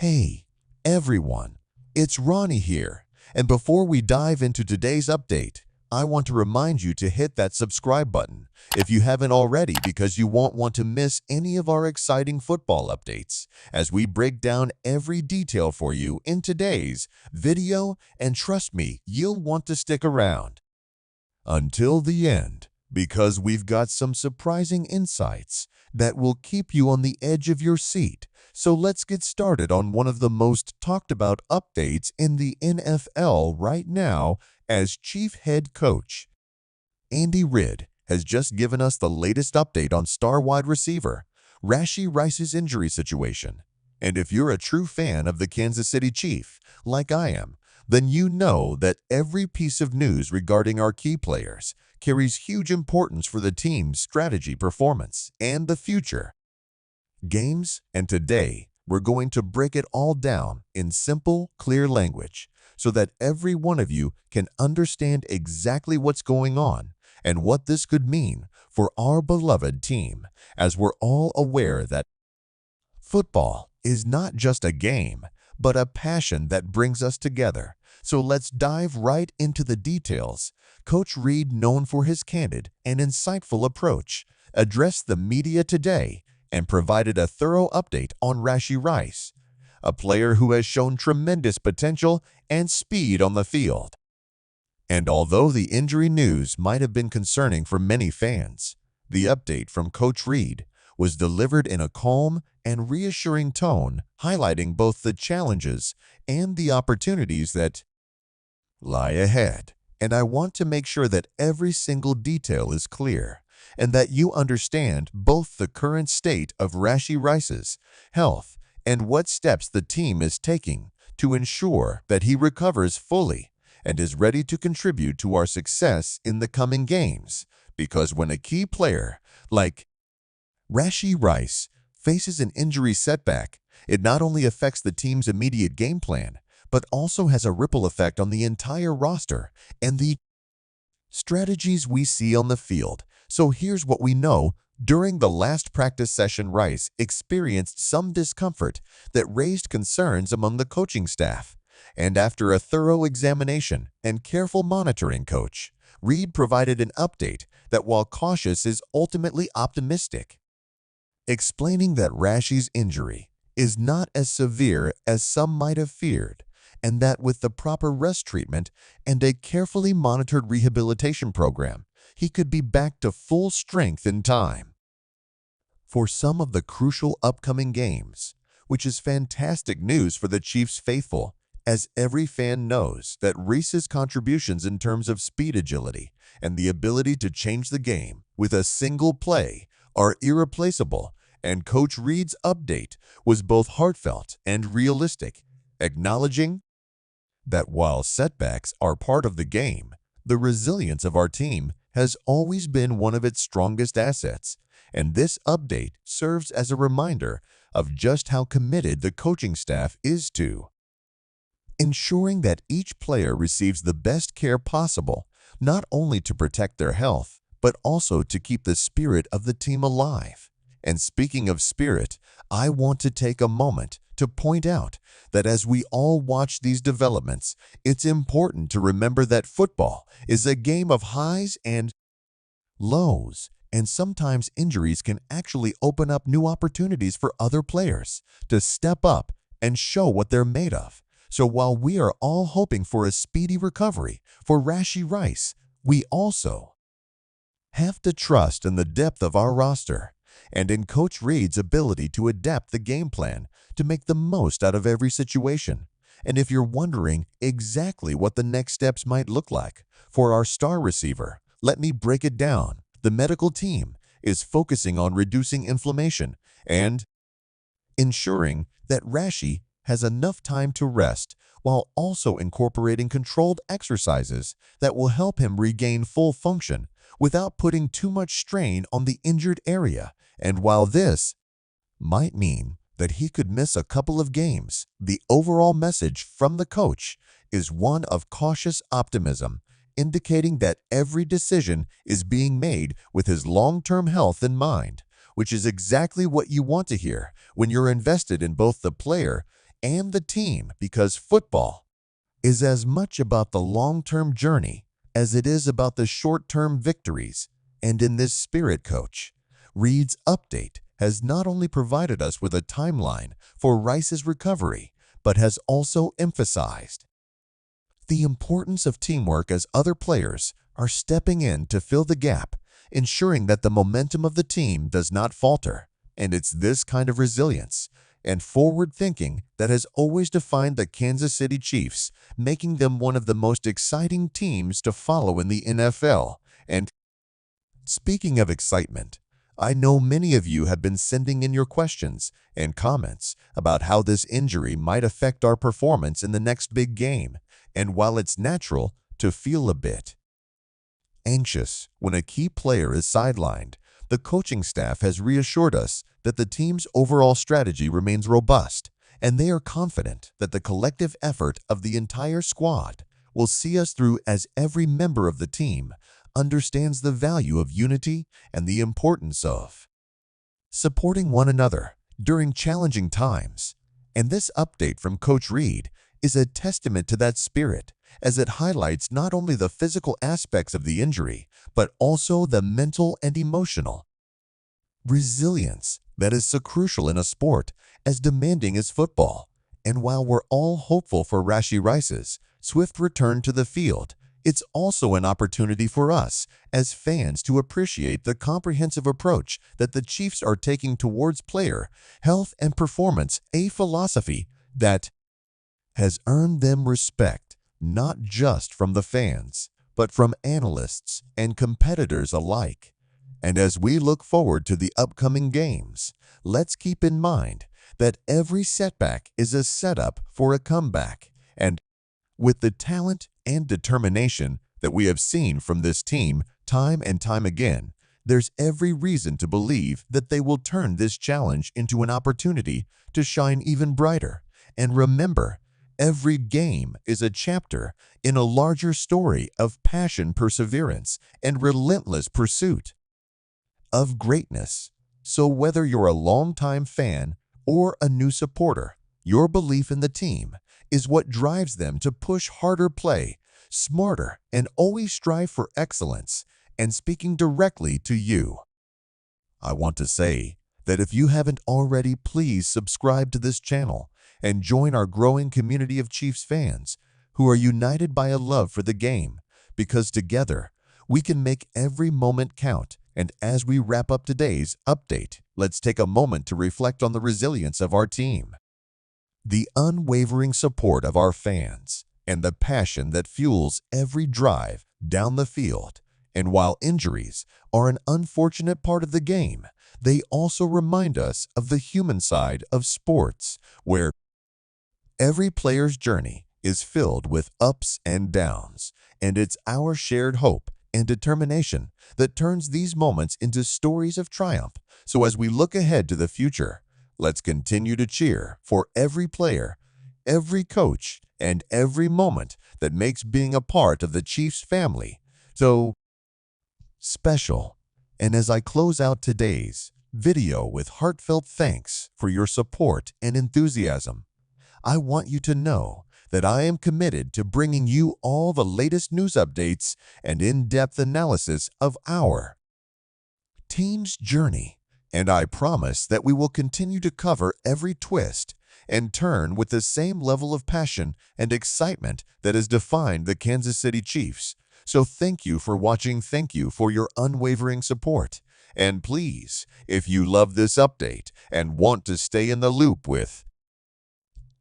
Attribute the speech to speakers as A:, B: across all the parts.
A: Hey, everyone, it's Ronnie here. And before we dive into today's update, I want to remind you to hit that subscribe button if you haven't already because you won't want to miss any of our exciting football updates as we break down every detail for you in today's video, and trust me, you'll want to stick around until the end because we've got some surprising insights that will keep you on the edge of your seat. So let's get started on one of the most talked about updates in the NFL right now, as Chief Head Coach Andy Reid has just given us the latest update on star wide receiver Rashee Rice's injury situation. And if you're a true fan of the Kansas City Chiefs, like I am, then you know that every piece of news regarding our key players carries huge importance for the team's strategy, performance, and the future games. And today, we're going to break it all down in simple, clear language so that every one of you can understand exactly what's going on and what this could mean for our beloved team, as we're all aware that football is not just a game, but a passion that brings us together. So let's dive right into the details. Coach Reid, known for his candid and insightful approach, addressed the media today and provided a thorough update on Rashee Rice, a player who has shown tremendous potential and speed on the field. And although the injury news might have been concerning for many fans, the update from Coach Reid was delivered in a calm and reassuring tone, highlighting both the challenges and the opportunities that lie ahead. And I want to make sure that every single detail is clear and that you understand both the current state of Rashee Rice's health and what steps the team is taking to ensure that he recovers fully and is ready to contribute to our success in the coming games. Because when a key player like Rashee Rice faces an injury setback, it not only affects the team's immediate game plan, but also has a ripple effect on the entire roster and the strategies we see on the field. So here's what we know. During the last practice session, Rice experienced some discomfort that raised concerns among the coaching staff. And after a thorough examination and careful monitoring, Coach Reid provided an update that, while cautious, is ultimately optimistic, explaining that Rashee's injury is not as severe as some might have feared, and that with the proper rest treatment and a carefully monitored rehabilitation program, he could be back to full strength in time for some of the crucial upcoming games, which is fantastic news for the Chiefs faithful, as every fan knows that Rice's contributions in terms of speed, agility, and the ability to change the game with a single play are irreplaceable. And Coach Reid's update was both heartfelt and realistic, acknowledging that while setbacks are part of the game, the resilience of our team has always been one of its strongest assets. And this update serves as a reminder of just how committed the coaching staff is to ensuring that each player receives the best care possible, not only to protect their health, but also to keep the spirit of the team alive. And speaking of spirit, I want to take a moment to point out that as we all watch these developments, it's important to remember that football is a game of highs and lows, and sometimes injuries can actually open up new opportunities for other players to step up and show what they're made of. So while we are all hoping for a speedy recovery for Rashee Rice, we also have to trust in the depth of our roster and in Coach Reid's ability to adapt the game plan to make the most out of every situation. And if you're wondering exactly what the next steps might look like for our star receiver, let me break it down. The medical team is focusing on reducing inflammation and ensuring that Rashee has enough time to rest, while also incorporating controlled exercises that will help him regain full function without putting too much strain on the injured area. And while this might mean that he could miss a couple of games, the overall message from the coach is one of cautious optimism, indicating that every decision is being made with his long-term health in mind, which is exactly what you want to hear when you're invested in both the player and the team, because football is as much about the long-term journey as it is about the short-term victories. And in this spirit, Coach Reid's update has not only provided us with a timeline for Rice's recovery, but has also emphasized the importance of teamwork as other players are stepping in to fill the gap, ensuring that the momentum of the team does not falter. And it's this kind of resilience and forward thinking that has always defined the Kansas City Chiefs, making them one of the most exciting teams to follow in the NFL. And speaking of excitement, I know many of you have been sending in your questions and comments about how this injury might affect our performance in the next big game. And while it's natural to feel a bit anxious when a key player is sidelined, the coaching staff has reassured us that the team's overall strategy remains robust, and they are confident that the collective effort of the entire squad will see us through, as every member of the team understands the value of unity and the importance of supporting one another during challenging times. And this update from Coach Reid is a testament to that spirit, as it highlights not only the physical aspects of the injury, but also the mental and emotional resilience that is so crucial in a sport as demanding as football. And while we're all hopeful for Rashee Rice's swift return to the field, it's also an opportunity for us as fans to appreciate the comprehensive approach that the Chiefs are taking towards player health and performance, a philosophy that has earned them respect not just from the fans, but from analysts and competitors alike. And as we look forward to the upcoming games, let's keep in mind that every setback is a setup for a comeback. And with the talent and determination that we have seen from this team time and time again, there's every reason to believe that they will turn this challenge into an opportunity to shine even brighter. And remember, every game is a chapter in a larger story of passion, perseverance, and relentless pursuit of greatness. So whether you're a longtime fan or a new supporter, your belief in the team is what drives them to push harder, play smarter, and always strive for excellence. And speaking directly to you, I want to say that if you haven't already, please subscribe to this channel and join our growing community of Chiefs fans who are united by a love for the game, because together we can make every moment count. And as we wrap up today's update, let's take a moment to reflect on the resilience of our team, the unwavering support of our fans, and the passion that fuels every drive down the field. And while injuries are an unfortunate part of the game, they also remind us of the human side of sports, where every player's journey is filled with ups and downs, and it's our shared hope and determination that turns these moments into stories of triumph. So as we look ahead to the future, let's continue to cheer for every player, every coach, and every moment that makes being a part of the Chiefs family so special. And as I close out today's video with heartfelt thanks for your support and enthusiasm, I want you to know that I am committed to bringing you all the latest news updates and in-depth analysis of our team's journey. And I promise that we will continue to cover every twist and turn with the same level of passion and excitement that has defined the Kansas City Chiefs. So thank you for watching. Thank you for your unwavering support. And please, if you love this update and want to stay in the loop with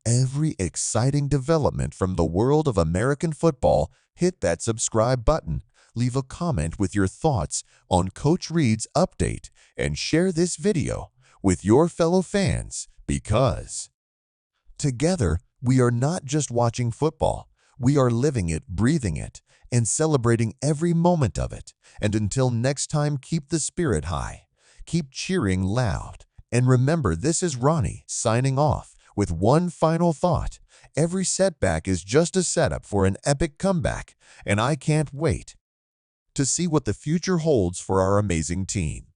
A: every exciting development from the world of American football, hit that subscribe button, leave a comment with your thoughts on Coach Reid's update, and share this video with your fellow fans, because together we are not just watching football, we are living it, breathing it, and celebrating every moment of it. And until next time, keep the spirit high, keep cheering loud, and remember, this is Ronnie signing off with one final thought: every setback is just a setup for an epic comeback, and I can't wait to see what the future holds for our amazing team.